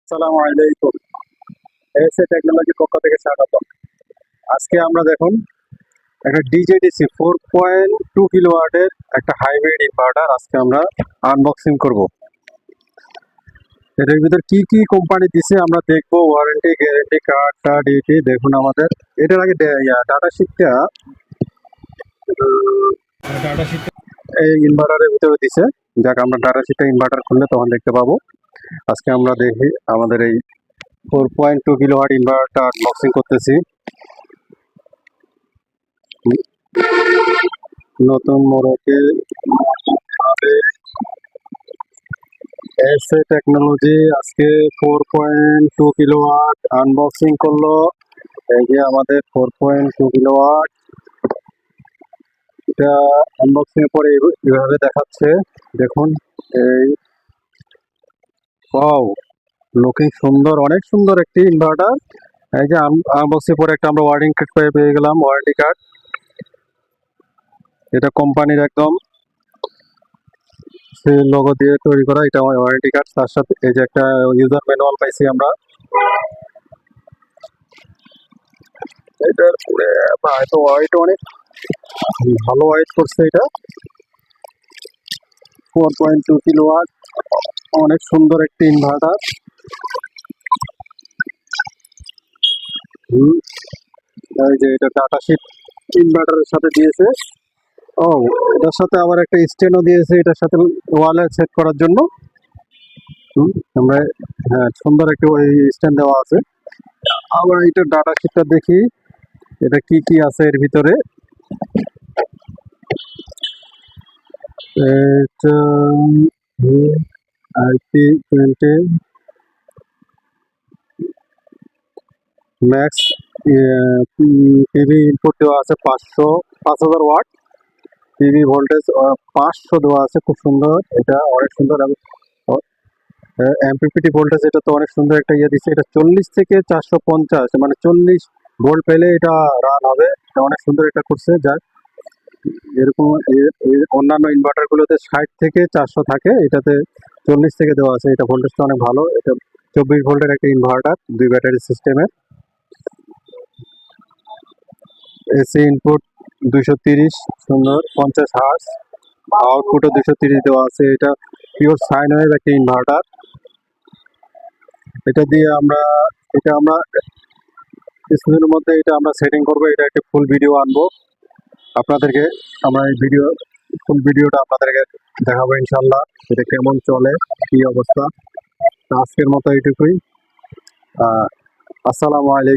আসসালামু আলাইকুম। SA technology পক্ষ থেকে স্বাগতম। আজকে আমরা দেখুন একটা ডিজেডিসি 4.2 কিলোওয়াটের একটা হাইব্রিড ইনভার্টার আজকে আমরা আনবক্সিং করব। এটার ভিতর কি কি কোম্পানি দিছে আমরা দেখবো, ওয়ারেন্টি গ্যারেন্টি কার্ড এটি দেখুন আমাদের। এটার আগে ডাটা শিটটা এই ইনভার্টারের ভিতরে দিছে। যাক, আমরা ডাটা শিটটা ইনভার্টার খুললে তখন দেখতে পাবো। আজকে আমরা দেখি আমাদের এই 4.2 কিলোওয়াট ইনভার্টারটা আনবক্সিং করতেছি। নতুন মোড়কে এসএ টেকনোলজি আজকে 4.2 কিলোওয়াট আনবক্সিং করলো। এই যে আমাদের 4.2 কিলোওয়াট, এটা আনবক্সিং এর পরে এইভাবে দেখাচ্ছে। দেখুন, এই ওয়াও, লুকিং সুন্দর, অনেক সুন্দর একটি ইনভার্টার। এই যে আনবক্সিং পরে একটা আমরা ওয়ারেন্টি কার্ড পেয়ে গেলাম, ওয়ারেন্টি কার্ড। এটা কোম্পানির একদম সেই লোগো দিয়ে তৈরি করা, এটা আমার ওয়ারেন্টি কার্ড। তার সাথে এই যে একটা ইউজার ম্যানুয়াল পাইছি আমরা। এটার পুরে তো ওয়াইট অনেক ভালো ওয়াইট করছে। এটা 4.2 কিলোওয়াট, অনেক সুন্দর একটি ইনভার্টার। এই যে এটা ডাটা শিট ইনভার্টারের সাথে দিয়েছে। ও, এটার সাথে আবার একটা স্ট্যান্ডও দিয়েছে, এটার সাথে ওয়ালে সেট করার জন্য। আমরা, হ্যাঁ, সুন্দর একটি ওই স্ট্যান্ড দেওয়া আছে। আবার এটা ডাটা শিটটা দেখি, এটা কি কি আছে এর ভিতরে। এটা IP20 ম্যাক্স পিভি ইনপুট দেওয়া আছে 5000 ওয়াট। পিভি ভোল্টেজ 500 দেওয়া আছে, খুব সুন্দর, এটা অনেক সুন্দর। এমপিপিটি ভোল্টেজ, এটা তো অনেক সুন্দর একটা ইয়ে দিচ্ছে। এটা 40 থেকে 450, মানে 40 ভোল্ট পেলে এটা রান হবে। এটা অনেক সুন্দর এটা করছে। যাক, এরকম অন্যান্য ইনভার্টার গুলোতে 60 থেকে 400 থাকে, এটাতে 40 থেকে দেওয়া আছে। এটা ভোল্টেজটা অনেক ভালো। এটা 24 ভোল্টের একটা ইনভার্টার, 2 ব্যাটারি সিস্টেমের। এসি ইনপুট 230, সুন্দর, 50 হার্জ। আউটপুটও 230 দেওয়া আছে। এটা পিওর সাইন ওয়েভ একটা ইনভার্টার। এটা দিয়ে আমরা কিছুদিনের মধ্যে এটা আমরা সেটিং করবো। এটা একটা ফুল ভিডিও আনবো আপনাদেরকে। আমরা এই ফুল ভিডিওটা আপনাদেরকে দেখাবো ইনশাল্লাহ, এটা কেমন চলে, কি অবস্থা। আজকের মতো এইটুকুই। আসসালামু আলাইকুম।